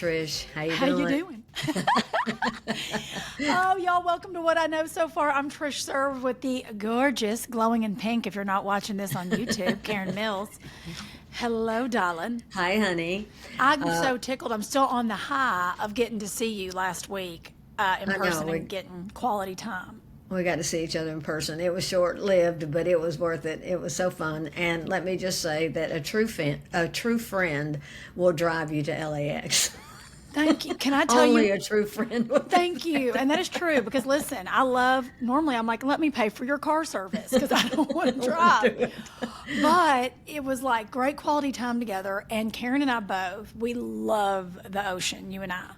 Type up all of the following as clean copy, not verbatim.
Trish. How you How doing? you doing? Oh, y'all, welcome to What I Know So Far. I'm Trish Suhr with the gorgeous, glowing in pink, if you're not watching this on YouTube, Karen Mills. Hello, darling. Hi, honey. I'm so tickled. I'm still on the high of getting to see you last week in person we- and getting quality time. We got to see each other in person. It was short-lived, but it was worth it. It was so fun. And let me just say that a true friend will drive you to LAX. Thank you. Can I tell Only you? a true friend will. Thank you. And that is true because listen, normally I'm like, let me pay for your car service because I don't want to drive. But it was like great quality time together. And Karen and I both, we love the ocean, you and I.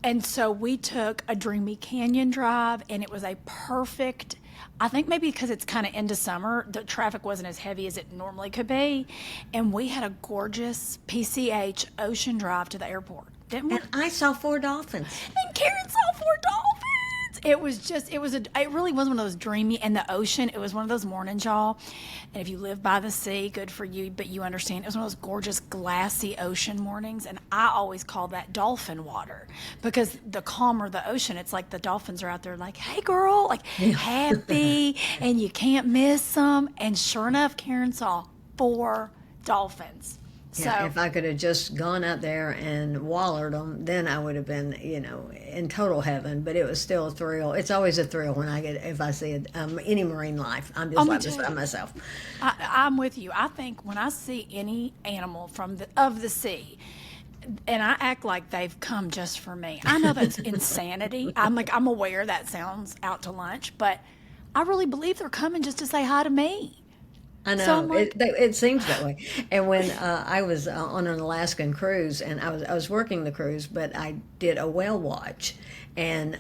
And so we took a dreamy canyon drive and it was a perfect, I think maybe because it's kind of into summer, the traffic wasn't as heavy as it normally could be. And we had a gorgeous PCH ocean drive to the airport. Didn't we? And I saw 4 dolphins. And Karen saw 4 dolphins. It really was one of those dreamy, and the ocean, it was one of those mornings, y'all. And if you live by the sea, good for you, but you understand, it was one of those gorgeous glassy ocean mornings. And I always call that dolphin water because the calmer the ocean, it's like the dolphins are out there like, hey girl, like happy, and you can't miss them. And sure enough, Karen saw 4 dolphins. Yeah, So if I could have just gone up there and wallered them, then I would have been, in total heaven. But it was still a thrill. It's always a thrill if I see any marine life. I'm just like this by myself. I'm with you. I think when I see any animal of the sea, and I act like they've come just for me. I know that's insanity. I'm aware that sounds out to lunch, but I really believe they're coming just to say hi to me. I know, So I'm like, it seems that way. And when I was on an Alaskan cruise, and I was working the cruise, but I did a whale watch, and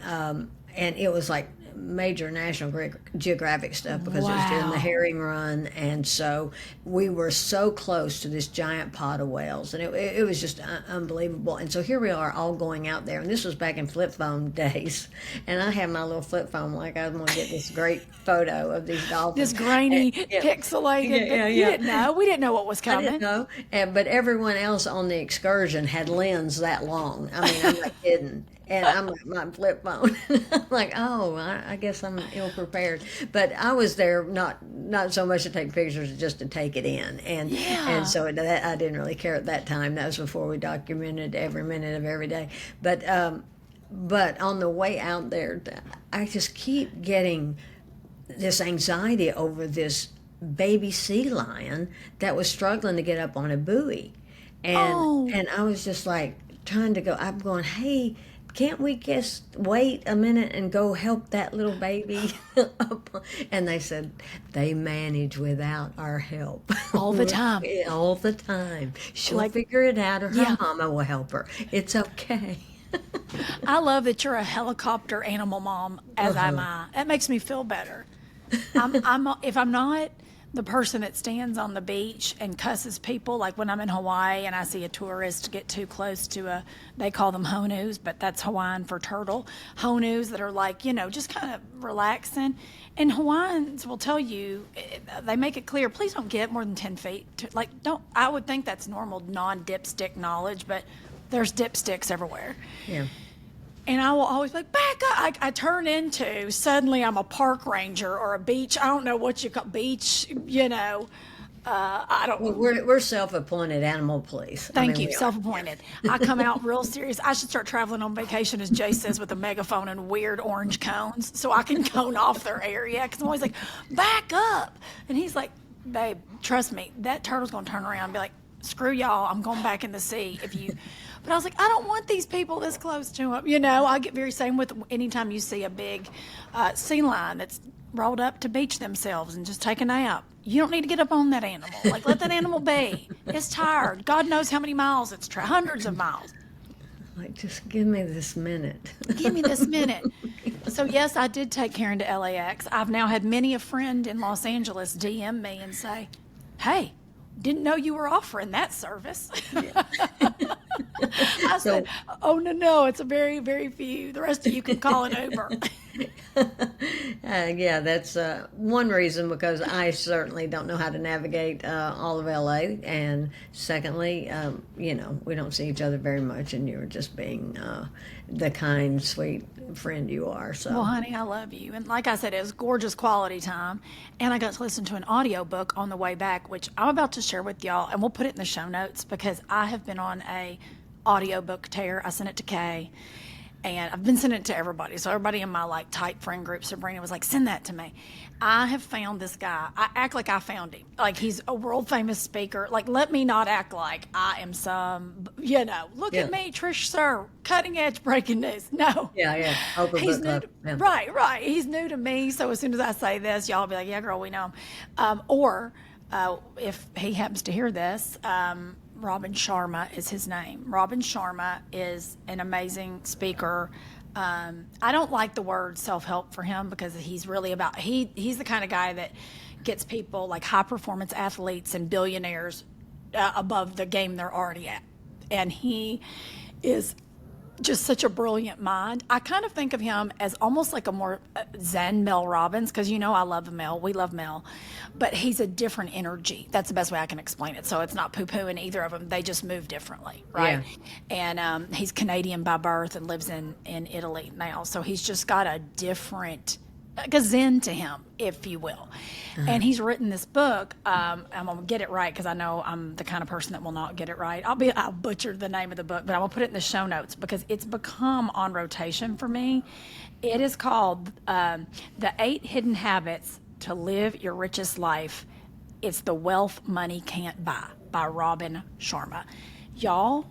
it was like major National Geographic stuff because it was during the Wow. herring run, and so we were so close to this giant pod of whales, and it was just unbelievable. And so here we are all going out there, and this was back in flip phone days, and I had my little flip phone like I was going to get this great photo of these dolphins. this grainy, Yeah. pixelated. Yeah. You didn't know. We didn't know what was I coming. didn't know, but everyone else on the excursion had lens that long. I mean, I'm not kidding. And I'm like, my flip phone. I'm like, oh, I guess I'm ill prepared. But I was there not so much to take pictures, just to take it in. And so that I didn't really care at that time. That was before we documented every minute of every day. But on the way out there, I just keep getting this anxiety over this baby sea lion that was struggling to get up on a buoy. And I was just like trying to go, I'm going, hey, can't we just wait a minute and go help that little baby up? And they said, they manage without our help. All the time. All the time. She'll figure it out, or her mama will help her. It's okay. I love that you're a helicopter animal mom, as am I. That makes me feel better. If I'm not the person that stands on the beach and cusses people, like when I'm in Hawaii and I see a tourist get too close to they call them honus, but that's Hawaiian for turtle, honus that are like, just kind of relaxing. And Hawaiians will tell you, they make it clear, please don't get more than 10 feet. I would think that's normal non-dipstick knowledge, but there's dipsticks everywhere. Yeah. And I will always be like, back up. I turn into, suddenly I'm a park ranger or a beach, I don't know what you call, beach, I don't know. Well, we're self-appointed animal police. Thank you, we are. self-appointed. I come out real serious. I should start traveling on vacation, as Jay says, with a megaphone and weird orange cones so I can cone off their area. Because I'm always like, back up. And he's like, babe, trust me, that turtle's going to turn around and be like, screw y'all, I'm going back in the sea if you... But I was like, I don't want these people this close to him. I get very same with anytime you see a big sea lion that's rolled up to beach themselves and just take a nap. You don't need to get up on that animal. Like, let that animal be. It's tired. God knows how many miles it's hundreds of miles. Like, just give me this minute. Give me this minute. So, yes, I did take Karen to LAX. I've now had many a friend in Los Angeles DM me and say, hey, didn't know you were offering that service. I said, oh, no, it's a very, very few. The rest of you can call an Uber. Yeah, that's one reason, because I certainly don't know how to navigate all of LA. And secondly, we don't see each other very much, and you're just being the kind, sweet friend you are. So, Well, honey, I love you. And like I said, it was gorgeous quality time. And I got to listen to an audiobook on the way back, which I'm about to share with y'all. And we'll put it in the show notes because I have been on a audiobook tear. I sent it to Kay. And I've been sending it to everybody. So everybody in my like tight friend group, Sabrina was like, send that to me. I have found this guy. I act like I found him. Like he's a world famous speaker. Like, let me not act like I am some, look at me, Trish Suhr, cutting edge breaking news. No. yeah. Oprah He's Book new. Club. Yeah. Right. He's new to me. So as soon as I say this, y'all be like, yeah, girl, we know him. Or if he happens to hear this, Robin Sharma is his name. Robin Sharma is an amazing speaker. I don't like the word self-help for him because he's really about, he's the kind of guy that gets people like high performance athletes and billionaires above the game they're already at. And he is just such a brilliant mind. I kind of think of him as almost like a more zen Mel Robbins, because I love Mel. We love Mel. But he's a different energy. That's the best way I can explain it. So it's not poo-pooing either of them. They just move differently, right? Yeah. And he's Canadian by birth and lives in Italy now. So he's just got a different, like a zen to him, if you will. And he's written this book. I'm going to get it right because I know I'm the kind of person that will not get it right. I'll butcher the name of the book, but I'm going to put it in the show notes because it's become on rotation for me. It is called The 8 Hidden Habits to Live Your Richest Life. It's The Wealth Money Can't Buy by Robin Sharma. Y'all,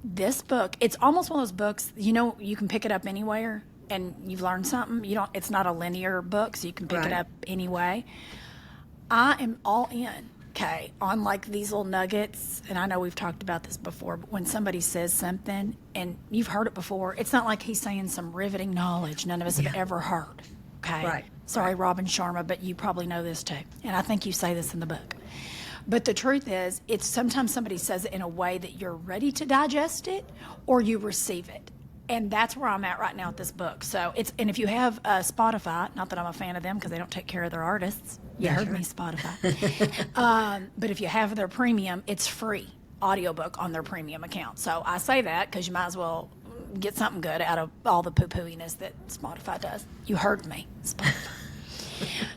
this book, it's almost one of those books, you can pick it up anywhere. And you've learned something. It's not a linear book, so you can pick it up anyway. I am all in, okay, on like these little nuggets. And I know we've talked about this before, but when somebody says something and you've heard it before, it's not like he's saying some riveting knowledge none of us have ever heard, okay? Right. Sorry, Robin Sharma, but you probably know this too. And I think you say this in the book. But the truth is, it's sometimes somebody says it in a way that you're ready to digest it or you receive it. And that's where I'm at right now with this book. So and if you have Spotify, not that I'm a fan of them because they don't take care of their artists. You heard me, Spotify. But if you have their premium, it's free audiobook on their premium account. So I say that because you might as well get something good out of all the poo-pooiness that Spotify does. You heard me, Spotify.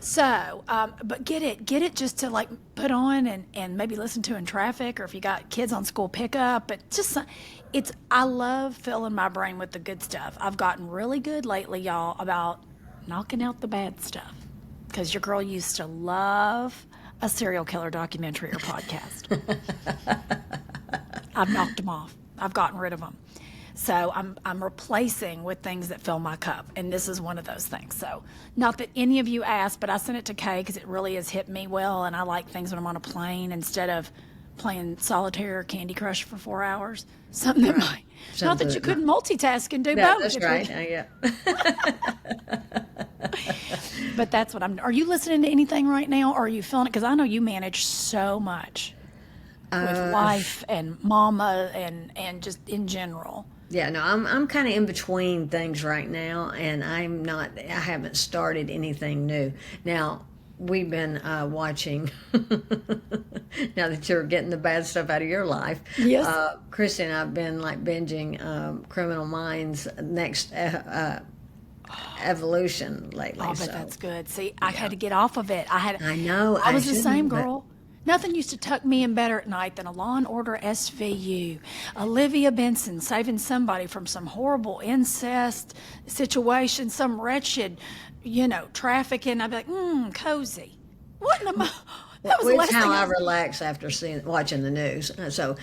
So, but get it just to like put on and maybe listen to in traffic, or if you got kids on school pickup. But just I love filling my brain with the good stuff. I've gotten really good lately, y'all, about knocking out the bad stuff, because your girl used to love a serial killer documentary or podcast. I've knocked them off. I've gotten rid of them. So I'm replacing with things that fill my cup, and this is one of those things. So not that any of you asked, but I sent it to Kay because it really has hit me well, and I like things when I'm on a plane instead of playing solitaire or Candy Crush for 4 hours. Something that might, not that you couldn't multitask and do both. That's right. Yeah. But that's what are you listening to anything right now, or are you feeling it? Because I know you manage so much with life and mama and just in general. Yeah, no, I'm kind of in between things right now, and I haven't started anything new. Now, we've been watching, now that you're getting the bad stuff out of your life, yes. Kristen and I have been like binging Criminal Minds next evolution lately. Oh, but that's good. See, I had to get off of it. I know. I was the same girl. Nothing used to tuck me in better at night than a Law and Order SVU. Olivia Benson saving somebody from some horrible incest situation, some wretched, trafficking. I'd be like, cozy. What in the that was the last how thing I relax after watching the news. So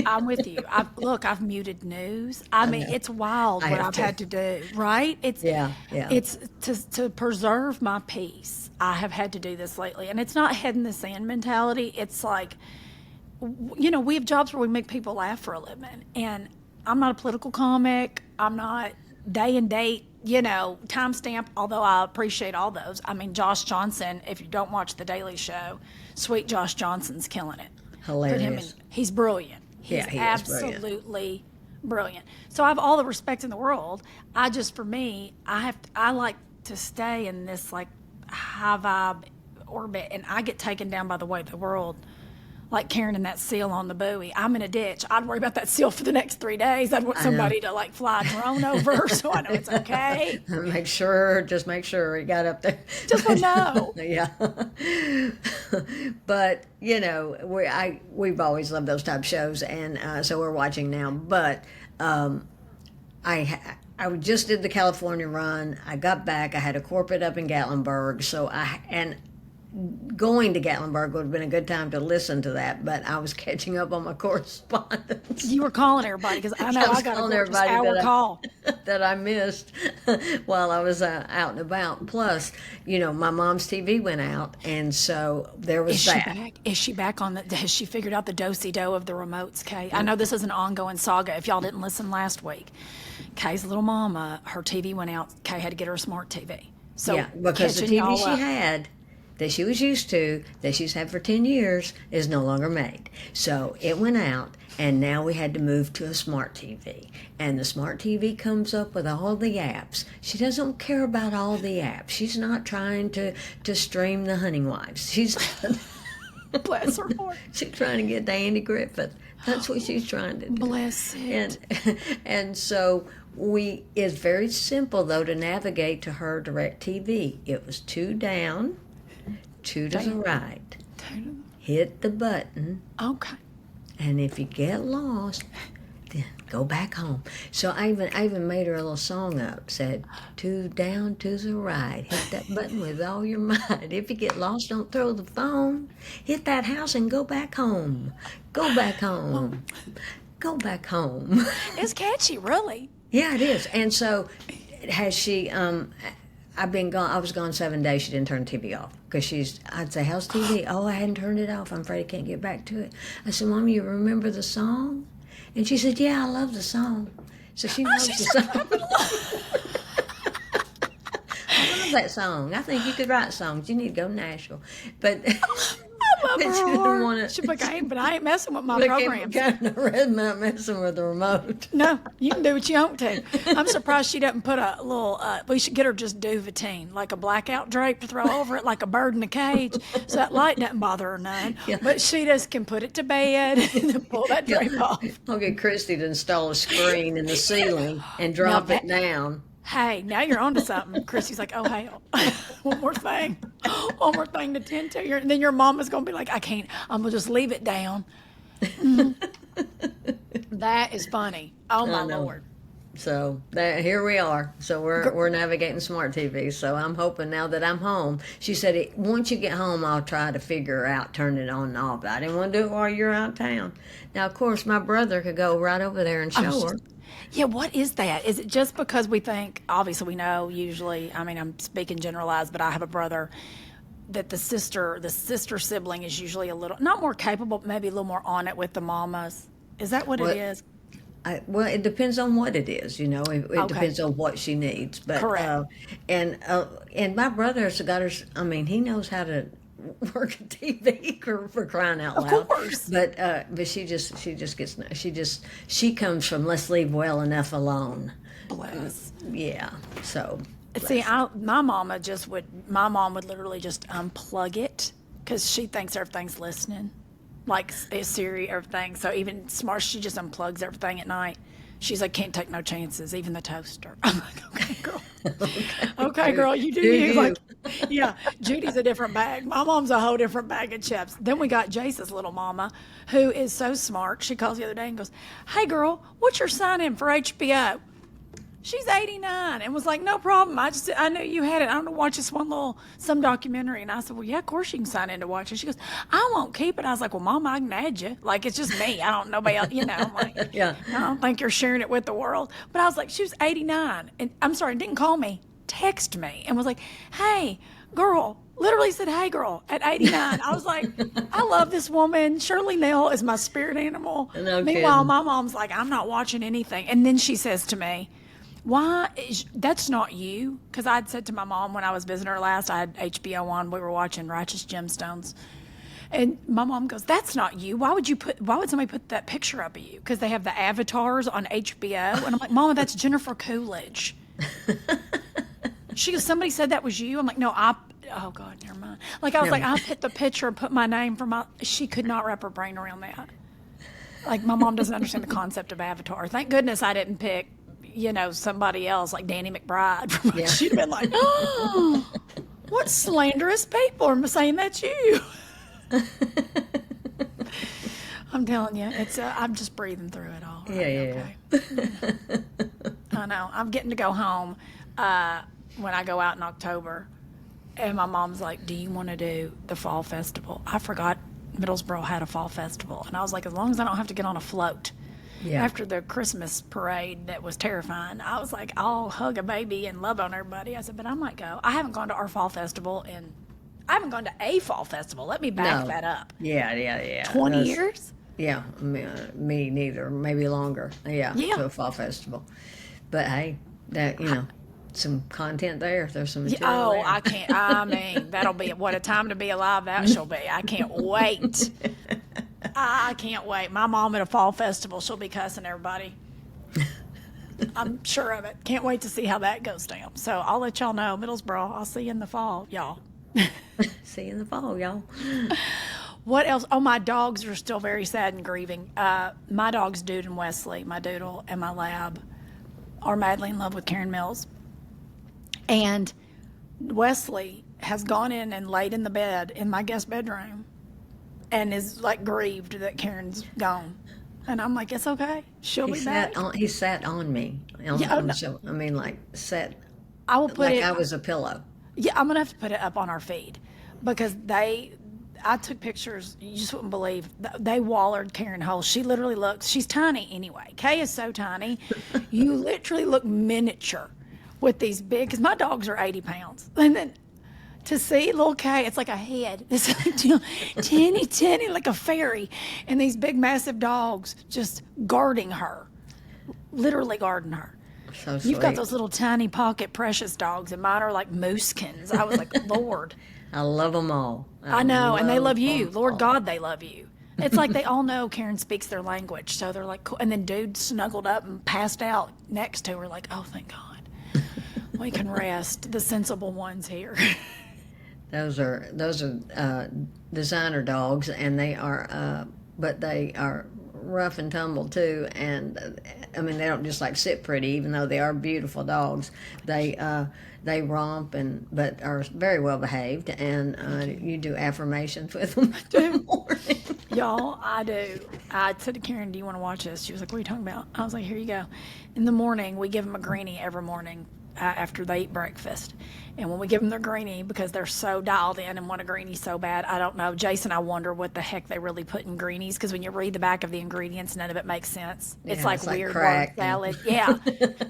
I'm with you. I've muted news. I mean, it's wild what I've had to do, right? It's It's to preserve my peace. I have had to do this lately, and it's not head in the sand mentality. It's like, we have jobs where we make people laugh for a living, and I'm not a political comic. I'm not day and date, timestamp, although I appreciate all those. I mean, Josh Johnson, if you don't watch The Daily Show, sweet Josh Johnson's killing it. Hilarious. He's brilliant. He's he absolutely Brilliant. So I have all the respect in the world. For me, I like to stay in this like high vibe orbit, and I get taken down by the weight of the world. Like Karen and that seal on the buoy. I'm in a ditch. I'd worry about that seal for the next 3 days. I'd want somebody to like fly a drone over so I know it's okay. Just make sure he got up there. Just to know. Yeah. But, you know, we've always loved those type of shows, and so we're watching now. But I just did the California run. I got back. I had a corporate up in Gatlinburg, going to Gatlinburg would have been a good time to listen to that, but I was catching up on my correspondence. You were calling everybody because I know I got a gorgeous hour call that I missed while I was out and about. Plus, you know, my mom's TV went out, and so there was Is that. She back? Is she back on the? Has she figured out the do-si-do of the remotes, Kay? I know this is an ongoing saga. If y'all didn't listen last week, Kay's little mama, her TV went out. Kay had to get her a smart TV. So yeah, because the TV she had, that she was used to, that she's had for 10 years, is no longer made. So it went out, and now we had to move to a smart TV. And the smart TV comes up with all the apps. She doesn't care about all the apps. She's not trying to stream the Hunting Wives. She's bless her heart. She's trying to get to Andy Griffith. That's what she's trying to do. Bless it. And so it's very simple, though, to navigate to her direct TV. It was 2 down, 2 to the right. Hit the button. Okay. And if you get lost, then go back home. So I even made her a little song up. Said, 2 down, 2 to the right. Hit that button with all your might. If you get lost, don't throw the phone. Hit that house and go back home. Go back home. Go back home. It's catchy, really. Yeah, it is. And so has she... I've been gone. I was gone 7 days. She didn't turn the TV off because I'd say, "How's TV?" "Oh, I hadn't turned it off. I'm afraid I can't get back to it." I said, "Mom, you remember the song?" And she said, "Yeah, I love the song." So she knows the song. I love that song. I think you could write songs. You need to go to Nashville, but. I love her. She's like, I ain't messing with my programs. I'm not messing with the remote. No, you can do what you want to. I'm surprised she doesn't put a little, we should get her just duvetine, like a blackout drape to throw over it like a bird in a cage, so that light doesn't bother her none. Yeah. But she just can put it to bed and pull that drape off. I'll get Christy to install a screen in the ceiling and drop it down. Hey, now you're onto something. Chrissy's like, oh, hell. One more thing to tend to. And then your mama's going to be like, I can't. I'm going to just leave it down. That is funny. Oh, my Lord. So here we are. So we're navigating smart TV. So I'm hoping now that I'm home. She said, once you get home, I'll try to figure out, turn it on and off. But I didn't want to do it while you're out of town. Now, of course, my brother could go right over there and show her. Yeah, what is that? Is it just because we think, obviously we know usually, I mean, I'm speaking generalized, but I have a brother that the sister sibling is usually a little, not more capable, but maybe a little more on it with the mamas. Is that what it is? Well, it depends on what it is, you know. It depends on what she needs. But, correct. And my brother's got her, I mean, he knows how to work a TV for crying out loud. Of course. But she comes from let's leave well enough alone. Bless. Yeah. So. See, my mom would literally just unplug it because she thinks everything's listening, like Siri, everything. So even smart, she just unplugs everything at night. She's like, can't take no chances, even the toaster. I'm like, okay, girl. Okay, girl, you do you. Like, yeah, Judy's a different bag. My mom's a whole different bag of chips. Then we got Jace's little mama, who is so smart. She calls the other day and goes, hey, girl, what's your sign-in for HBO? She's 89 and was like, no problem. I knew you had it. I want to watch some documentary. And I said, well, yeah, of course you can sign in to watch it. She goes, I won't keep it. I was like, well, Mama, I can add you. Like, it's just me. I don't know nobody else, you know. I'm like, yeah. I don't think you're sharing it with the world. But I was like, she was 89. And I'm sorry, didn't call me, text me and was like, hey, girl. Literally said, hey, girl, at 89. I was like, I love this woman. Shirley Nell is my spirit animal. No Meanwhile, kidding. my mom's like, I'm not watching anything. And then she says to me, that's not you? Because I'd said to my mom when I was visiting her last, I had HBO on. We were watching Righteous Gemstones. And my mom goes, "That's not you. Why would somebody put that picture up of you? Because they have the avatars on HBO." And I'm like, "Mama, that's Jennifer Coolidge." She goes, "Somebody said that was you." I'm like, "No, oh God, never mind." Like, I was like, I put the picture and put my name she could not wrap her brain around that. Like, my mom doesn't understand the concept of avatar. Thank goodness I didn't pick, somebody else like Danny McBride. She'd have been like, "Oh, what slanderous people are saying that's you." I'm telling you, I'm just breathing through it all. Right? Yeah. I know. I'm getting to go home when I go out in October. And my mom's like, "Do you want to do the fall festival?" I forgot Middlesboro had a fall festival. And I was like, as long as I don't have to get on a float. Yeah. After the Christmas parade that was terrifying, I was like, I'll hug a baby and love on everybody. I said, but I might go. I haven't gone to our fall festival I haven't gone to a fall festival. Let me back that up. Yeah. 20 years? Yeah, me neither. Maybe longer. Yeah, to a fall festival. But hey, that, some content there. There's some material there. I can't. I mean, that'll be what a time to be alive that shall be. I can't wait. I can't wait. My mom at a fall festival, she'll be cussing everybody. I'm sure of it. Can't wait to see how that goes down. So I'll let y'all know, Middlesboro. I'll see you in the fall, y'all. See you in the fall, y'all. What else? Oh, my dogs are still very sad and grieving. My dogs, Dude and Wesley, my doodle and my lab, are madly in love with Karen Mills. And Wesley has gone in and laid in the bed in my guest bedroom and is like grieved that Karen's gone. And I'm like, it's okay. She'll be back. He sat on me. Sat. I will put like I was a pillow. Yeah, I'm going to have to put it up on our feed because I took pictures. You just wouldn't believe. They wallered Karen whole. She literally she's tiny anyway. Kay is so tiny. You literally look miniature with these big, because my dogs are 80 pounds. And then to see little Kay, it's like a head. It's like teeny, like a fairy. And these big, massive dogs just guarding her, literally guarding her. So sweet. You've got those little tiny pocket precious dogs, and mine are like moosekins. I was like, Lord. I love them all. I know, and they love you. Lord God, they love you. It's like they all know Karen speaks their language, so they're like, cool. And then Dude snuggled up and passed out next to her, like, oh, thank God. We can rest, the sensible ones here. Those are designer dogs, and they are, but they are rough and tumble too. And I mean, they don't just like sit pretty, even though they are beautiful dogs. They romp but are very well behaved, and you do affirmations with them in the morning. Y'all, I do. I said to Karen, "Do you want to watch this?" She was like, "What are you talking about?" I was like, "Here you go." In the morning, we give them a greenie every morning after they eat breakfast. And when we give them their greenie, because they're so dialed in and want a greenie so bad, I don't know. Jason, I wonder what the heck they really put in greenies, because when you read the back of the ingredients, none of it makes sense. Yeah, it's like weird word salad. Yeah.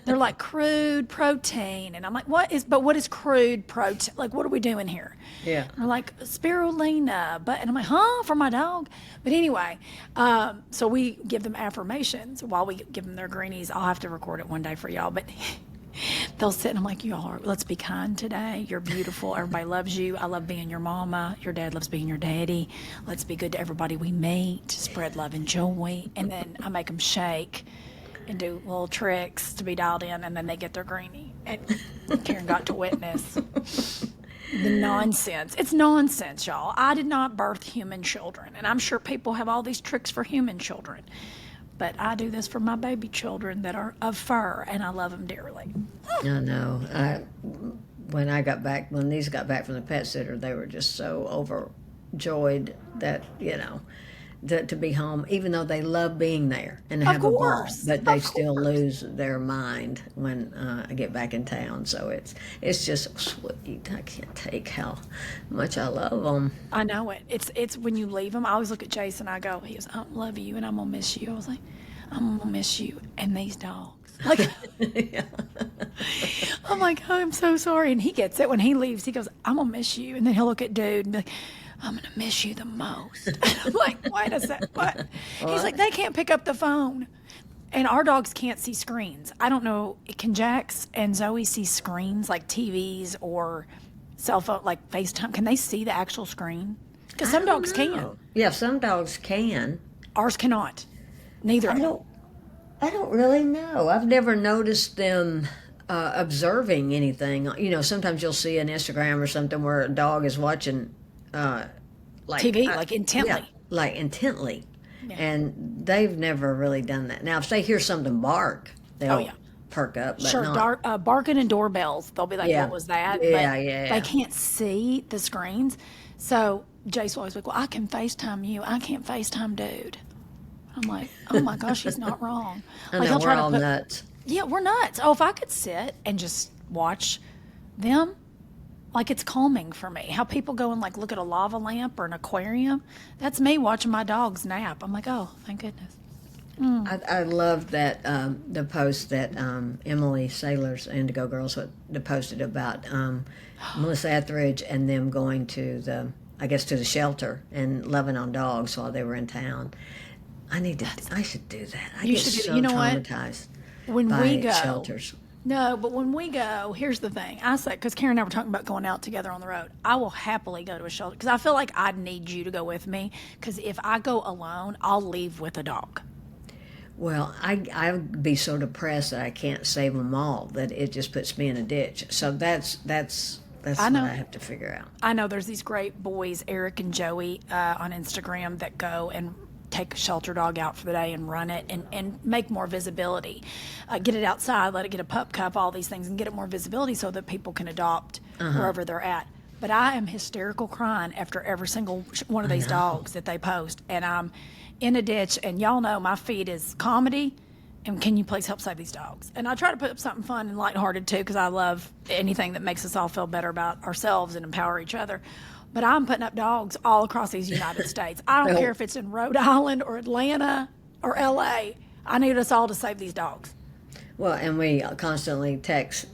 They're like crude protein. And I'm like, what is crude protein? Like, what are we doing here? Yeah. And they're like, spirulina. And I'm like, huh? For my dog? But anyway, so we give them affirmations while we give them their greenies. I'll have to record it one day for y'all. But they'll sit and I'm like, let's be kind today. You're beautiful. Everybody loves you. I love being your mama. Your dad loves being your daddy. Let's be good to everybody we meet. Spread love and joy. And then I make them shake and do little tricks to be dialed in, and then they get their greenie. And Karen got to witness the nonsense. It's nonsense, y'all. I did not birth human children. And I'm sure people have all these tricks for human children. But I do this for my baby children that are of fur, and I love them dearly. I know. When these got back from the pet sitter, they were just so overjoyed that, to be home, even though they love being there and have a ball. But they still lose their mind when I get back in town. So it's just sweet. I can't take how much I love them. I know it. It's when you leave them. I always look at Jason. I go, he goes, I love you, and I'm gonna miss you. I was like, I'm gonna miss you and these dogs. Like, Yeah. I'm like, oh, I'm so sorry. And he gets it when he leaves. He goes, I'm gonna miss you, and then he'll look at Dude and be like, I'm going to miss you the most. I'm like, wait a second, what? He's like, they can't pick up the phone. And our dogs can't see screens. I don't know, can Jax and Zoe see screens like TVs or cell phone, like FaceTime? Can they see the actual screen? Because I some don't dogs know. can. Yeah, some dogs can. Ours cannot. Neither I of them. don't. I don't really know. I've never noticed them observing anything. Sometimes you'll see an Instagram or something where a dog is watching, TV, like yeah, intently. like intently, Yeah. and they've never really done that. Now, if they hear something bark, Oh, they'll yeah. perk up, but Sure, not. barking and doorbells. They'll be like, Yeah, "What was that?" But yeah, yeah, they yeah. can't see the screens. So Jace will always be like, "Well, I can FaceTime you. I can't FaceTime dude." I'm like, "Oh my gosh, he's not wrong." I Like know he'll we're try to all put, nuts. yeah, we're nuts. Oh, if I could sit and just watch them, like it's calming for me. How people go and like look at a lava lamp or an aquarium. That's me watching my dogs nap. I'm like, oh, thank goodness. I love that the post that Emily Sailor's Indigo Girls posted about Melissa Etheridge and them going to to the shelter and loving on dogs while they were in town. I should do that. I You get should do. so You know what? traumatized When by we go, shelters. no, but when we go, here's the thing. I say, because Karen and I were talking about going out together on the road. I will happily go to a shelter because I feel like I need you to go with me. Because if I go alone, I'll leave with a dog. Well, I'd be so depressed that I can't save them all that it just puts me in a ditch. So that's what I know. I have to figure out. I know there's these great boys, Eric and Joey, on Instagram that go and take a shelter dog out for the day and run it and make more visibility. Get it outside, let it get a pup cup, all these things, and get it more visibility so that people can adopt wherever they're at. But I am hysterical crying after every single one of these dogs that they post. And I'm in a ditch, and y'all know my feed is comedy. And can you please help save these dogs? And I try to put up something fun and lighthearted too, because I love anything that makes us all feel better about ourselves and empower each other. But I'm putting up dogs all across these United States. I don't care if it's in Rhode Island or Atlanta or LA. I need us all to save these dogs. Well, and we constantly text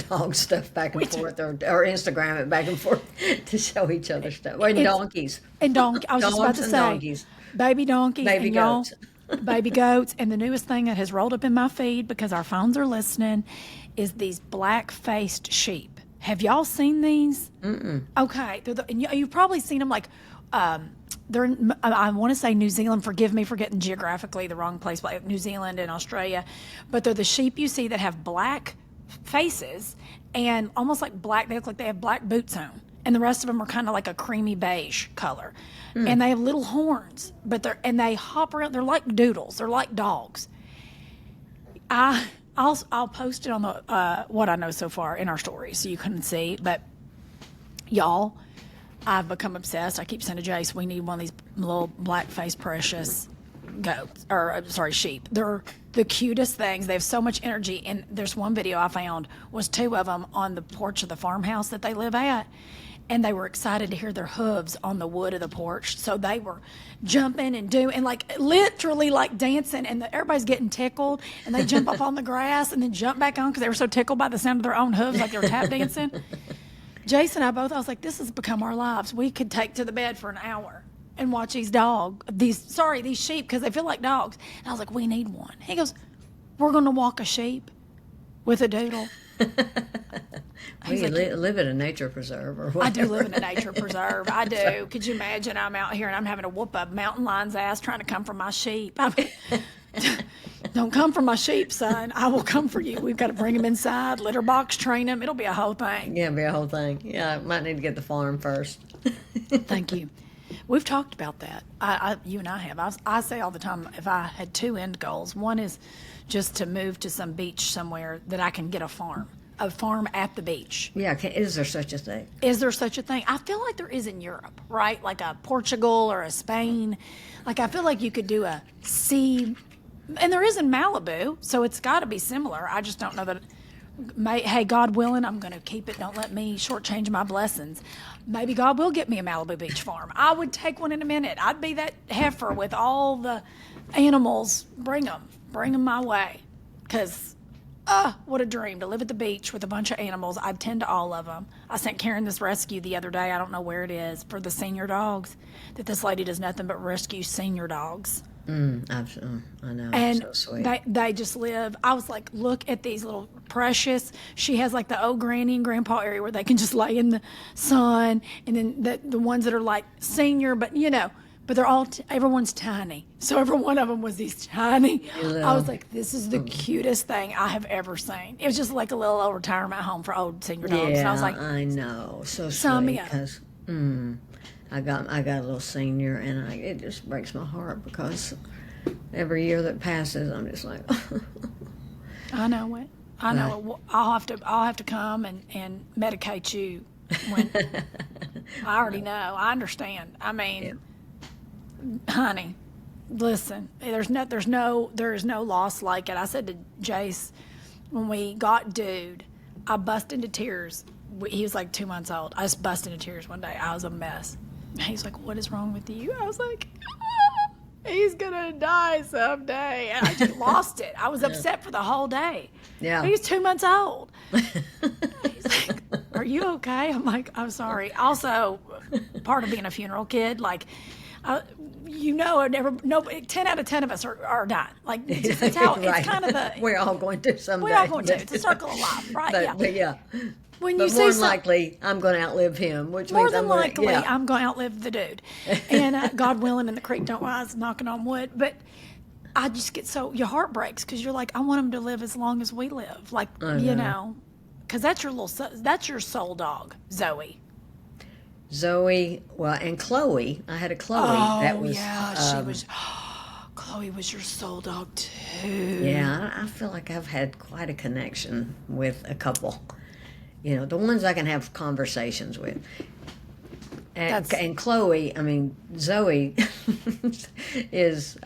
dog stuff back and forth or Instagram it back and forth to show each other stuff. Or donkeys. And I was just about Dogs to and say, donkeys. baby donkeys Baby and y'all, goats. baby goats. And the newest thing that has rolled up in my feed because our phones are listening is these black-faced sheep. Have y'all seen these? Mm-mm. Okay. And you've probably seen them like, they're in, I want to say New Zealand. Forgive me for getting geographically the wrong place, like New Zealand and Australia. But they're the sheep you see that have black faces and almost like black. They look like they have black boots on. And the rest of them are kind of like a creamy beige color. And they have little horns, but they hop around. They're like doodles. They're like dogs. I'll post it on the what I know so far in our stories so you can see. But y'all, I've become obsessed. I keep saying to Jace, we need one of these little black-faced precious goats, or sorry, sheep. They're the cutest things. They have so much energy. And there's one video I found was two of them on the porch of the farmhouse that they live at. And they were excited to hear their hooves on the wood of the porch. So they were jumping and like literally like dancing. And everybody's getting tickled. And they jump up on the grass and then jump back on because they were so tickled by the sound of their own hooves, like they were tap dancing. Jason and I both, I was like, this has become our lives. We could take to the bed for an hour and watch these sheep, because they feel like dogs. And I was like, we need one. He goes, we're going to walk a sheep with a doodle. Well, you live in a nature preserve or whatever. I do live in a nature preserve. I do. Could you imagine I'm out here and I'm having to whoop a mountain lion's ass trying to come for my sheep? Don't come for my sheep, son. I will come for you. We've got to bring them inside, litter box, train them. It'll be a whole thing. Yeah, it'll be a whole thing. Yeah, I might need to get the farm first. Thank you. We've talked about that. You and I have. I say all the time, if I had two end goals, one is just to move to some beach somewhere that I can get a farm at the beach. Yeah, is there such a thing? Is there such a thing? I feel like there is in Europe, right? Like a Portugal or a Spain. Like I feel like you could do a sea, and there is in Malibu, so it's got to be similar. I just don't know that. Hey, God willing, I'm going to keep it. Don't let me shortchange my blessings. Maybe God will get me a Malibu beach farm. I would take one in a minute. I'd be that heifer with all the animals. Bring them my way. Because, what a dream to live at the beach with a bunch of animals. I'd tend to all of them. I sent Karen this rescue the other day. I don't know where it is for the senior dogs. That this lady does nothing but rescue senior dogs. I know. And So sweet. they just live. I was like, look at these little precious. She has like the old granny and grandpa area where they can just lay in the sun, and then the ones that are like senior, but but they're all everyone's tiny. So every one of them was these tiny. I was like, this is the cutest thing I have ever seen. It was just like a little old retirement home for old senior dogs. Yeah, And I was like, I know. So sign me sweet. up. Because I got a little senior, and it just breaks my heart because every year that passes, I'm just like, I know it. I know it. Well, I'll have to come and medicate you when I already know. I understand. I mean, honey, listen, there is no loss like it. I said to Jace when we got Dude, I bust into tears. He was like 2 months old. I just bust into tears one day. I was a mess. He's like, what is wrong with you? I was like, he's gonna die someday. And I just lost it. I was upset for the whole day. Yeah. He's 2 months old. He's like, are you okay? I'm like, I'm sorry. Also, part of being a funeral kid, like, I never, no, 10 out of 10 of us are dying. Like, it's how, Right. it's kind of the, We're all going to someday. we're all going to. It's a circle of life, right? But yeah. When But you more see than likely, I'm going to outlive him, which more means than I'm going likely, to, I'm going to outlive the dude. And God willing, and the creek don't rise, knocking on wood. But I just get your heart breaks because you're like, I want him to live as long as we live. Like, because that's your soul dog, Zoe. Zoe, well, and Chloe. I had a Chloe. That was, she was. Chloe was your soul dog too. Yeah, I feel like I've had quite a connection with a couple. The ones I can have conversations with. And Chloe, I mean, Zoe is,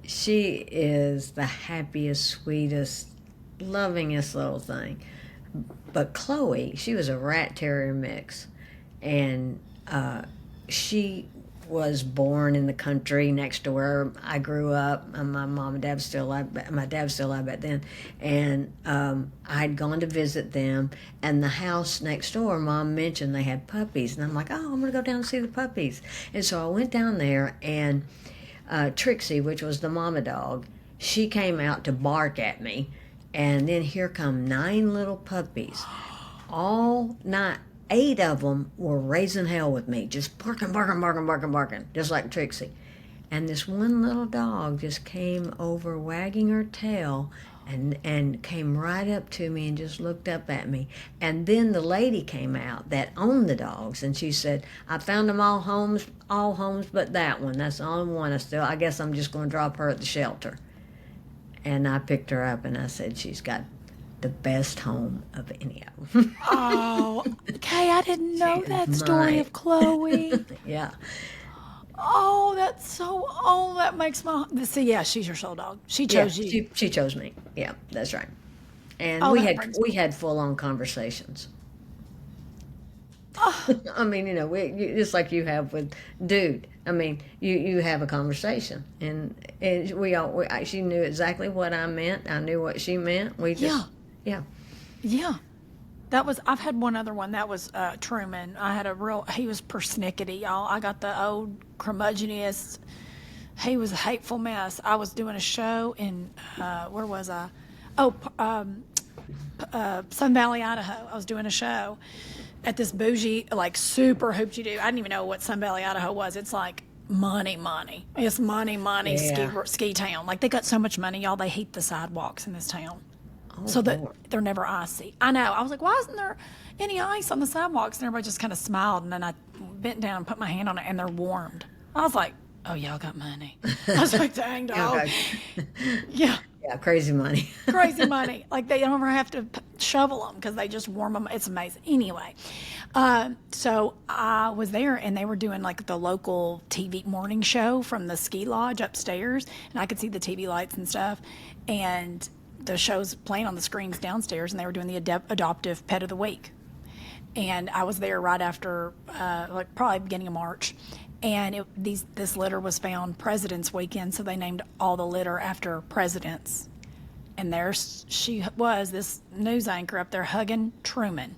she is the happiest, sweetest, lovingest little thing. But Chloe, she was a rat terrier mix. And she was born in the country next to where I grew up. My mom and dad was still alive. My dad was still alive back then, and I'd gone to visit them. And the house next door, Mom mentioned they had puppies, and I'm like, oh, I'm gonna go down and see the puppies. And so I went down there, and Trixie, which was the mama dog, she came out to bark at me, and then here come 9 little puppies, all 9. 8 of them were raising hell with me, just barking, just like Trixie. And this one little dog just came over wagging her tail and came right up to me and just looked up at me. And then the lady came out that owned the dogs, and she said, I found them all homes but that one. That's the only one. I guess I'm just going to drop her at the shelter. And I picked her up, and I said, she's got the best home of any of them. Oh, okay, I didn't know that story of Chloe. Yeah. Oh, that makes my, see, yeah, she's your soul dog. She chose you. She chose me. Yeah, that's right. And we had full-on conversations. Oh. I mean, just like you have with Dude. I mean, you have a conversation, and she knew exactly what I meant. I knew what she meant. We just, yeah. I've had one other one. That was Truman. He was persnickety, y'all. I got the old curmudgeoniest. He was a hateful mess. I was doing a show in, where was I? Sun Valley, Idaho. I was doing a show at this bougie, like super hoopty-doo. I didn't even know what Sun Valley, Idaho was. It's like money. It's money, ski town. Like, they got so much money, y'all, they heat the sidewalks in this town. Oh, So that Lord. they're never icy. I know. I was like, why isn't there any ice on the sidewalks? And everybody just kind of smiled. And then I bent down and put my hand on it, and they're warmed. I was like, oh, y'all got money. I was like, dang, dog. Yeah. Yeah, crazy money. Crazy money. Like, they don't ever have to shovel them because they just warm them. It's amazing. Anyway, so I was there, and they were doing like the local TV morning show from the ski lodge upstairs, and I could see the TV lights and stuff. And the show's playing on the screens downstairs, and they were doing the adoptive pet of the week. And I was there right after, like probably beginning of March. And this litter was found President's Weekend, so they named all the litter after presidents. And there she was, this news anchor up there hugging Truman,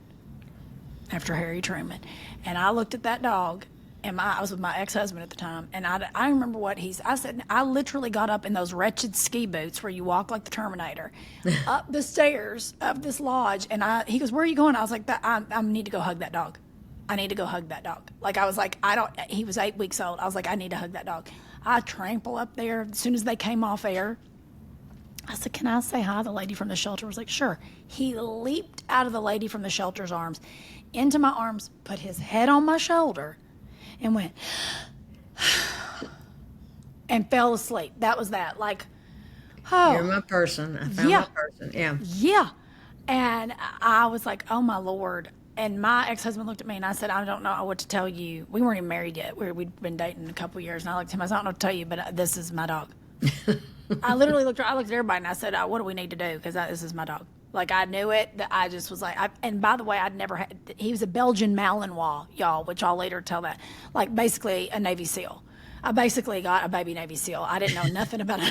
after Harry Truman. And I looked at that dog, and I was with my ex-husband at the time, and I remember what I said, I literally got up in those wretched ski boots where you walk like the Terminator, up the stairs of this lodge, and he goes, where are you going? I was like, I need to go hug that dog. I need to go hug that dog. Like, I was like, he was 8 weeks old. I was like, I need to hug that dog. I trample up there. As soon as they came off air, I said, can I say hi? The lady from the shelter was like, sure. He leaped out of the lady from the shelter's arms into my arms, put his head on my shoulder, and went, and fell asleep. That was that. Like, oh. You're my person. I found my person. Yeah. Yeah. And I was like, oh, my Lord. And my ex-husband looked at me, and I said, I don't know what to tell you. We weren't even married yet. We'd been dating a couple years, and I looked at him. I said, I don't know what to tell you, but this is my dog. I literally looked at everybody, and I said, what do we need to do? Because this is my dog. Like, I knew it. That I just was like, and by the way, I'd never had, he was a Belgian Malinois, y'all, which I'll later tell that. Like, basically a Navy SEAL. I basically got a baby Navy SEAL. I didn't know nothing about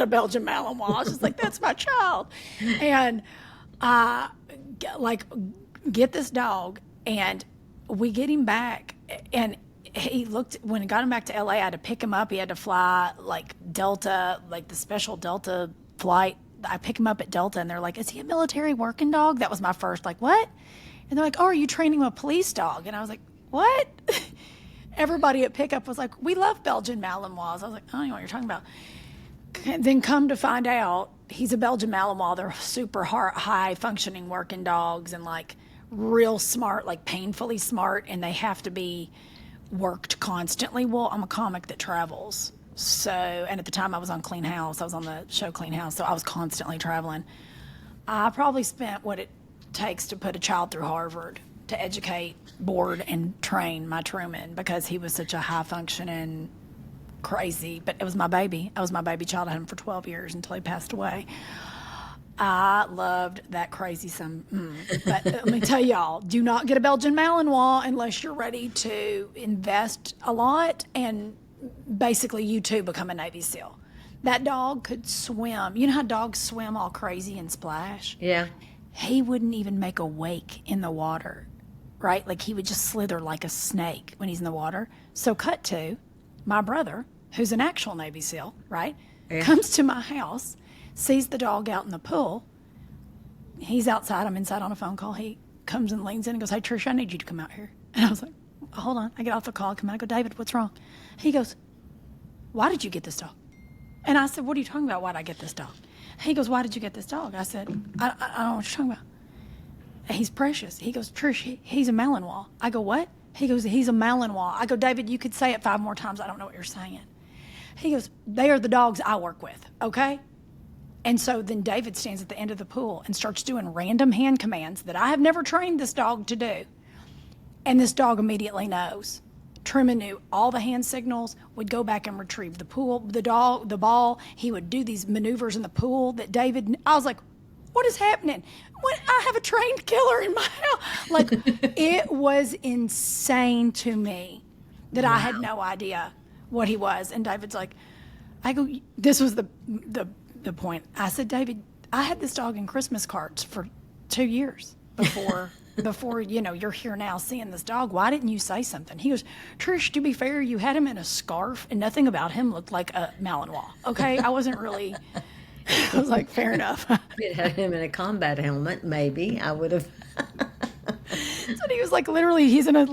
a Belgian Malinois. I was just like, that's my child. And get this dog, and we get him back, and when I got him back to LA, I had to pick him up. He had to fly like Delta, like the special Delta flight. I pick him up at Delta, and they're like, is he a military working dog? That was my first, like, what? And they're like, oh, are you training a police dog? And I was like, what? Everybody at pickup was like, we love Belgian Malinois. I was like, I don't know what you're talking about. And then come to find out, he's a Belgian Malinois. They're super high functioning working dogs, and like real smart, like painfully smart, and they have to be worked constantly. Well, I'm a comic that travels. So, and at the time I was on Clean House. I was on the show Clean House, so I was constantly traveling. I probably spent what it takes to put a child through Harvard to educate, board, and train my Truman, because he was such a high functioning, crazy, but it was my baby. I was my baby child. I had him for 12 years until he passed away. I loved that crazy son. But let me tell y'all, do not get a Belgian Malinois unless you're ready to invest a lot and basically you too become a Navy SEAL. That dog could swim. You know how dogs swim all crazy and splash? Yeah. He wouldn't even make a wake in the water, right? Like, he would just slither like a snake when he's in the water. So cut to my brother, who's an actual Navy SEAL, right? Yeah. Comes to my house, sees the dog out in the pool. He's outside. I'm inside on a phone call. He comes and leans in and goes, hey, Trish, I need you to come out here. And I was like, hold on. I get off the call. I come out. I go, David, what's wrong? He goes, why did you get this dog? And I said, what are you talking about? Why did I get this dog? He goes, why did you get this dog? I said, I don't know what you're talking about. He's precious. He goes, Trish, he's a Malinois. I go, what? He goes, he's a Malinois. I go, David, you could say it 5 more times. I don't know what you're saying. He goes, they are the dogs I work with, okay? And so then David stands at the end of the pool and starts doing random hand commands that I have never trained this dog to do. And this dog immediately knows. Truman knew all the hand signals, would go back and retrieve the ball. He would do these maneuvers in the pool that I was like, what is happening? I have a trained killer in my house. Like, it was insane to me that I had no idea what he was. And David's like, this was the point. I said, David, I had this dog in Christmas cards for 2 years before you're here now seeing this dog. Why didn't you say something? He goes, Trish, to be fair, you had him in a scarf and nothing about him looked like a Malinois. Okay, I wasn't really. I was like, fair enough. It had him in a combat helmet, maybe I would have. So he was like, literally, he's in a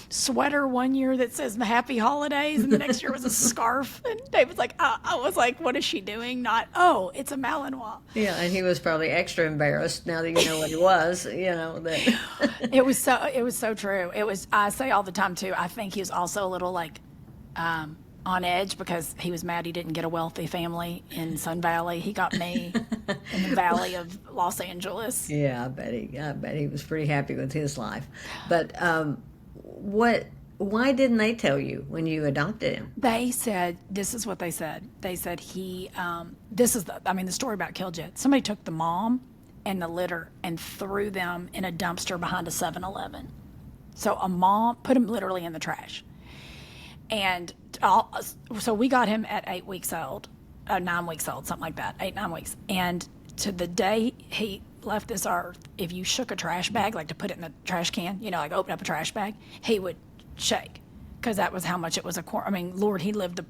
sweater one year that says Happy Holidays, and the next year was a scarf. And David's like, I was like, what is she doing? Not, oh, it's a Malinois. Yeah, and he was probably extra embarrassed now that you know what he was. That. It was so true. I say all the time too. I think he was also a little on edge because he was mad he didn't get a wealthy family in Sun Valley. He got me in the valley of Los Angeles. Yeah, I bet he was pretty happy with his life. But why didn't they tell you when you adopted him? They said, this is what they said. They said the story about Killjet. Somebody took the mom and the litter and threw them in a dumpster behind a 7-Eleven. So a mom put him literally in the trash. And so we got him at 8 weeks old, 9 weeks old, something like that, 8, 9 weeks. And to the day he left this earth, if you shook a trash bag, like to put it in the trash can, like open up a trash bag, he would shake. because that was how much it was I mean, Lord, he lived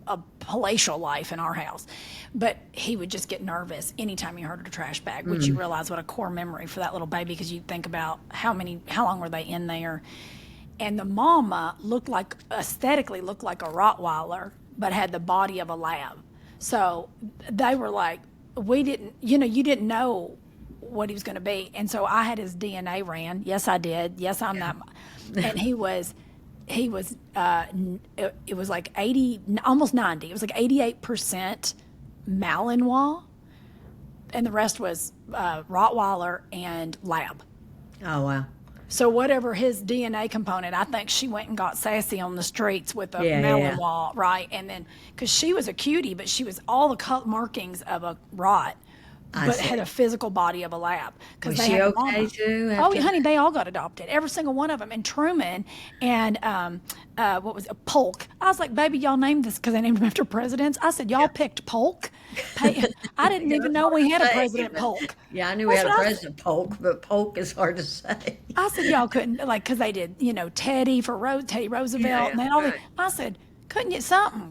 a palatial life in our house. But he would just get nervous anytime he heard a trash bag, which you realize what a core memory for that little baby, because you think about how long were they in there. And the mama aesthetically looked like a Rottweiler, but had the body of a lab. So they were like, you didn't know what he was going to be. And so I had his DNA ran. Yes, I did. Yes, I'm that. And it was like 80, almost 90. It was like 88% Malinois, and the rest was Rottweiler and Lab. Oh, wow. So whatever his DNA component, I think she went and got sassy on the streets with a Malinois, right? And then, because she was a cutie, but she was all the markings of a Rott, but had a physical body of a Lab. Was she okay too? Oh, honey, they all got adopted, every single one of them. And Truman and what was it, Polk. I was like, baby, y'all named this because they named him after presidents. I said, y'all picked Polk. I didn't even know we had a President Polk. Yeah, I knew we had a President Polk, but Polk is hard to say. I said, y'all couldn't, because they did, Teddy Roosevelt, and then all that. I said, couldn't you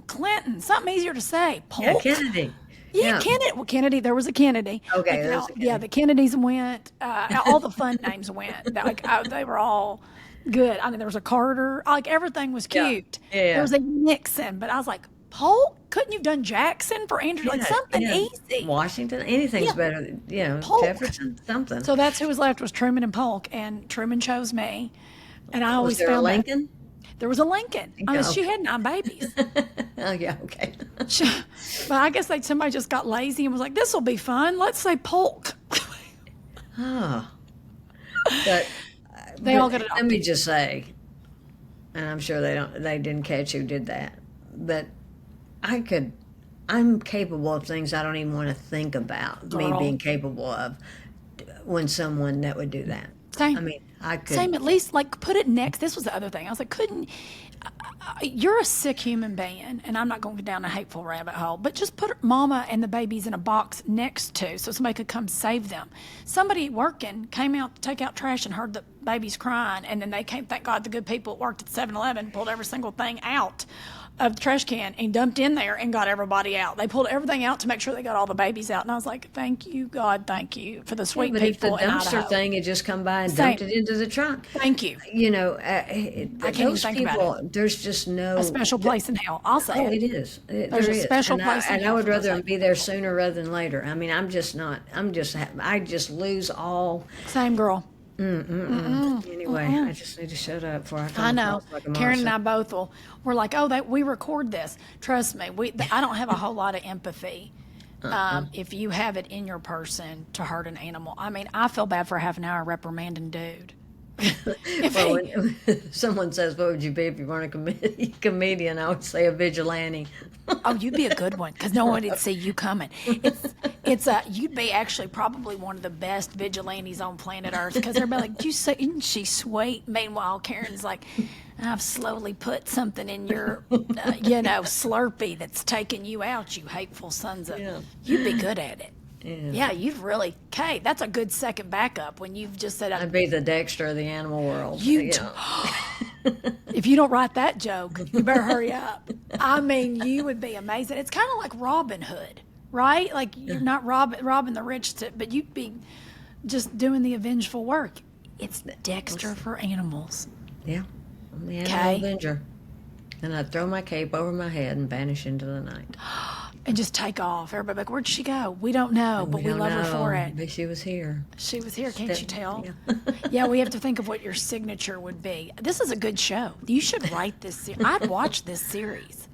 Clinton, something easier to say? Polk. Yeah, Kennedy. Yeah, Kennedy. Well, Kennedy. There was a Kennedy. Okay. The Kennedys went. All the fun names went. They were all good. I mean, there was a Carter. Everything was cute. Yeah. There was a Nixon, but I was like, Polk. Couldn't you have done Jackson for Andrew? Something easy. Washington. Anything's better than Polk. Jefferson. Something. So that's who was left, was Truman and Polk, and Truman chose me. And I always found Lincoln. There was a Lincoln. She had 9 babies. Oh, yeah, okay. But I guess somebody just got lazy and was like, this will be fun. Let's say Polk. Oh. But they all got adopted. Let me just say, and I'm sure they didn't catch who did that, but I'm capable of things I don't even want to think about me being capable of when someone that would do that. Same. I mean, I could. Same, at least, put it next. This was the other thing. I was like, you're a sick human being, and I'm not going down a hateful rabbit hole, but just put mama and the babies in a box next to, so somebody could come save them. Somebody working came out to take out trash and heard the babies crying, and then they came, thank God the good people that worked at 7-Eleven pulled every single thing out of the trash can and dumped in there and got everybody out. They pulled everything out to make sure they got all the babies out. And I was like, thank you, God, thank you for the sweet people in Idaho. If the dumpster thing had just come by and dumped it into the trunk. Thank you. I can't even think about it. There's just no... A special place in hell. I'll say it. It is. There's a special place in hell. And I would rather be there sooner rather than later. I mean, I just lose all... Same girl. Anyway, I just need to shut up before I come I know. across like a Karen and monster. I both we're like, we record this. Trust me, I don't have a whole lot of empathy. If you have it in your person to hurt an animal. I mean, I feel bad for a half an hour reprimanding dude. When someone says, what would you be if you weren't a comedian, I would say a vigilante. Oh, you'd be a good one, because no one would see you coming. You'd be actually probably one of the best vigilantes on planet Earth, because everybody like, isn't she sweet? Meanwhile, Karen's like, I've slowly put something in your, Slurpee that's taking you out, you hateful sons of. Yeah. You'd be good at it. Yeah, you've really, Kay, that's a good second backup when you've just said... I'd be the Dexter of the animal world. If you don't write that joke, you better hurry up. I mean, you would be amazing. It's kind of like Robin Hood, right? Like, you're not robbing the rich, but you'd be just doing the avengeful work. It's Dexter for animals. Yeah, I'm the animal avenger. And I'd throw my cape over my head and vanish into the night. And just take off. Everybody like, where'd she go? We don't know, but we love her for it. But she was here. She was here, can't you tell? Yeah, we have to think of what your signature would be. This is a good show. You should write this. I'd watch this series.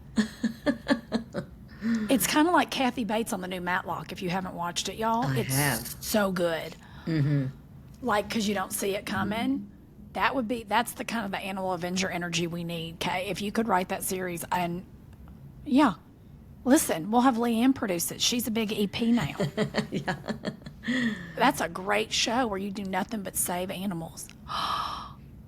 It's kind of like Kathy Bates on the new Matlock, if you haven't watched it, y'all. I have. So good. Mm-hmm. Because you don't see it coming. That's the kind of the animal avenger energy we need, Kay. If you could write that series, and yeah. Listen, we'll have Leanne produce it. She's a big EP now. Yeah. That's a great show where you do nothing but save animals.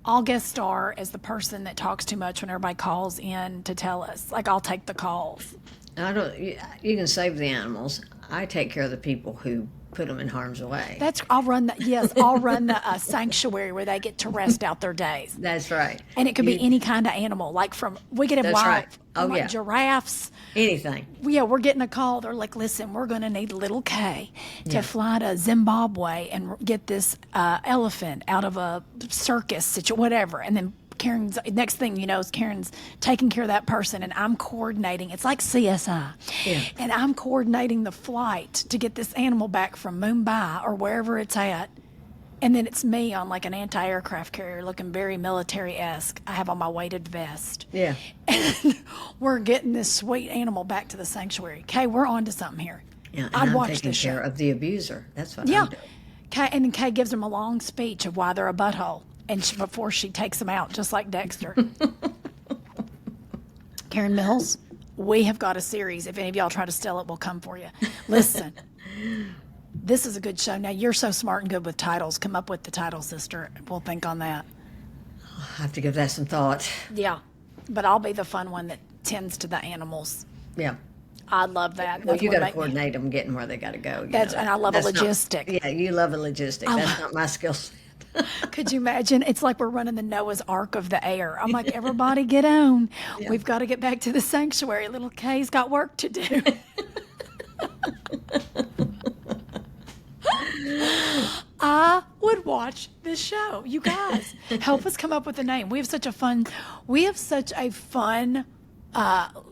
I'll guest star as the person that talks too much when everybody calls in to tell us. I'll take the calls. You can save the animals. I take care of the people who put them in harm's way. I'll run the sanctuary where they get to rest out their days. That's right. And it could be any kind of animal, like we could have That's right. giraffes. Anything. Yeah, we're getting a call. They're like, listen, we're going to need little Kay to fly to Zimbabwe and get this elephant out of a circus situation, whatever. And then next thing you know is Karen's taking care of that person, and I'm coordinating. It's like CSI. Yeah. And I'm coordinating the flight to get this animal back from Mumbai or wherever it's at. And then it's me on like an anti-aircraft carrier looking very military-esque. I have on my weighted vest. Yeah. And we're getting this sweet animal back to the sanctuary. Kay, we're on to something here. Yeah, and I'd I'm watch taking this care show. of the abuser. That's what I'm doing. Kay, and then Kay gives them a long speech of why they're a butthole. And before she takes them out, just like Dexter. Karen Mills, we have got a series. If any of y'all try to steal it, we'll come for you. Listen, this is a good show. Now, you're so smart and good with titles. Come up with the title, sister. We'll think on that. I have to give that some thought. Yeah, but I'll be the fun one that tends to the animals. Yeah. I love that. Well, you got to coordinate them getting where they got to go. And I love a logistic. Yeah, you love a logistic. That's not my skill set. Could you imagine? It's like we're running the Noah's Ark of the air. I'm like, everybody get on. Yeah. We've got to get back to the sanctuary. Little Kay's got work to do. I would watch this show. You guys, help us come up with a name. We have such a fun,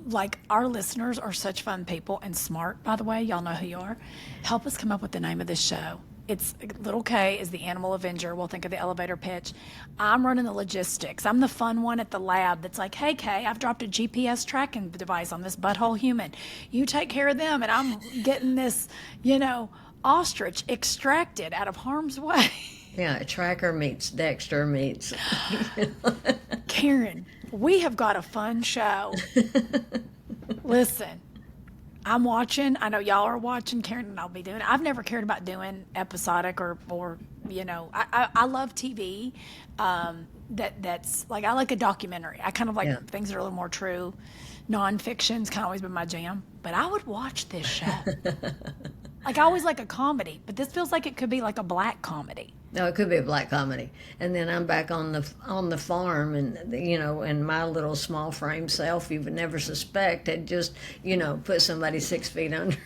like our listeners are such fun people and smart, by the way. Y'all know who you are. Help us come up with the name of this show. It's Little K is the animal avenger. We'll think of the elevator pitch. I'm running the logistics. I'm the fun one at the lab that's like, hey, Kay, I've dropped a GPS tracking device on this butthole human. You take care of them, and I'm getting this, ostrich extracted out of harm's way. Yeah, Tracker meets Dexter meets. Karen, we have got a fun show. Listen. I'm watching. I know y'all are watching. Karen and I'll be doing it. I've never cared about doing episodic or I love TV. That's like I like a documentary. I kind of like things that are a little more true. Nonfiction's kind of always been my jam. But I would watch this show. Like I always like a comedy, but this feels like it could be like a black comedy. No, it could be a black comedy. And then I'm back on the farm, and and my little small frame self you would never suspect had just put somebody 6 feet under.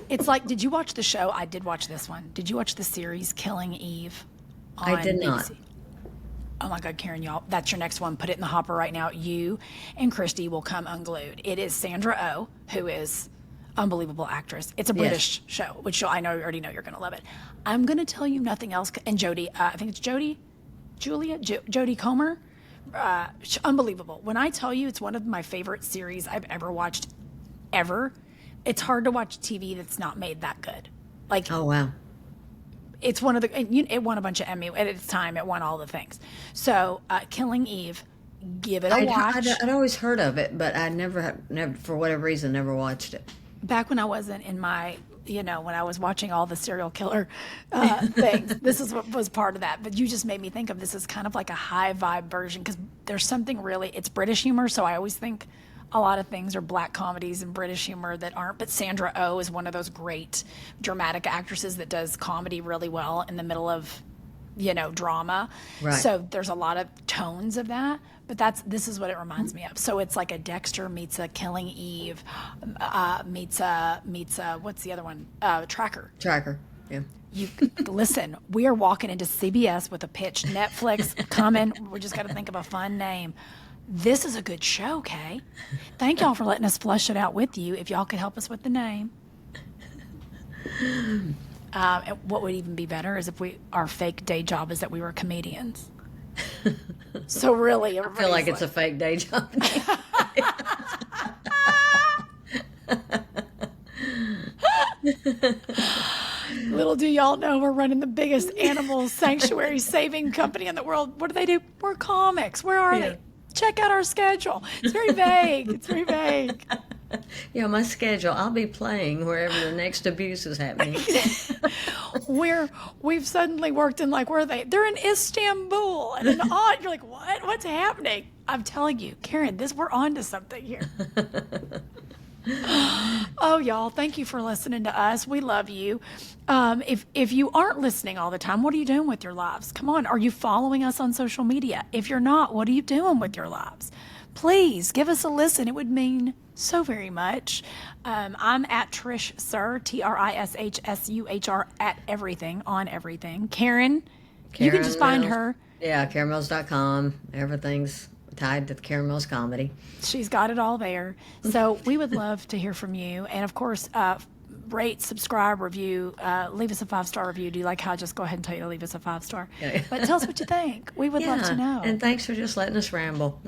It's like, did you watch the show? I did watch this one. Did you watch the series Killing Eve? I did not. BBC? Oh my God, Karen, y'all, that's your next one. Put it in the hopper right now. You and Christy will come unglued. It is Sandra Oh, who is unbelievable actress. It's a British show, which I already know you're going to love it. I'm going to tell you nothing else. And Jodie, I think it's Jodie Comer. Unbelievable. When I tell you it's one of my favorite series I've ever watched, ever, it's hard to watch TV that's not made that good. Like, oh, wow. It's one of the, it won a bunch of Emmy. At its time, it won all the things. So, Killing Eve, give it a watch. I'd always heard of it, but I never, for whatever reason, never watched it. Back when I wasn't in my, when I was watching all the serial killer things, this is what was part of that. But you just made me think of this as kind of like a high vibe version, because there's something really, it's British humor, so I always think a lot of things are black comedies and British humor that aren't. But Sandra Oh is one of those great dramatic actresses that does comedy really well in the middle of, drama. Right. So there's a lot of tones of that. But this is what it reminds me of. So it's like a Dexter meets a Killing Eve, meets a what's the other one? Tracker. Tracker. Yeah. You listen. We are walking into CBS with a pitch. Netflix coming. We just got to think of a fun name. This is a good show, Kay. Thank y'all for letting us flush it out with you. If y'all could help us with the name. And what would even be better is if our fake day job is that we were comedians. So really, I feel like it's a fake day job. Little do y'all know, we're running the biggest animal sanctuary saving company in the world. What do? We're comics. Where are they? Check out our schedule. It's very vague. It's very vague. Yeah, my schedule. I'll be playing wherever the next abuse is happening. We've suddenly worked in, like, where are they? They're in Istanbul. And you're like, what? What's happening? I'm telling you, Karen, we're on to something here. Oh, y'all, thank you for listening to us. We love you. If you aren't listening all the time, what are you doing with your lives? Come on, are you following us on social media? If you're not, what are you doing with your lives? Please give us a listen. It would mean so very much. I'm at Trish Suhr, TRISHSUHR, at everything, on everything. Karen, you can just find her. Yeah, KarenMills.com. Everything's tied to the Karen Mills Comedy. She's got it all there. So we would love to hear from you. And of course, rate, subscribe, review, leave us a 5-star review. Do you like how I just go ahead and tell you to leave us a 5-star? Yeah. But tell us what you think. We would love to know. And thanks for just letting us ramble.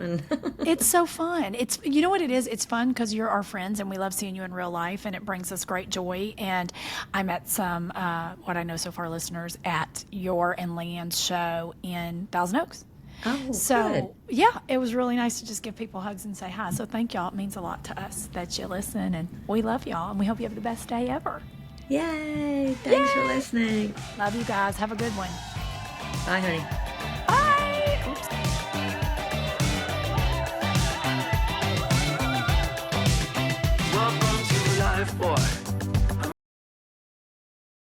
It's so fun. You know what it is? It's fun because you're our friends and we love seeing you in real life, and it brings us great joy. And I met some, what I know so far, listeners at your and Leanne's show in Thousand Oaks. Oh, so good. yeah, it was really nice to just give people hugs and say hi. So thank y'all. It means a lot to us that you listen, and we love y'all, and we hope you have the best day ever. Yay! Thanks for listening. Love you guys. Have a good one. Bye, honey.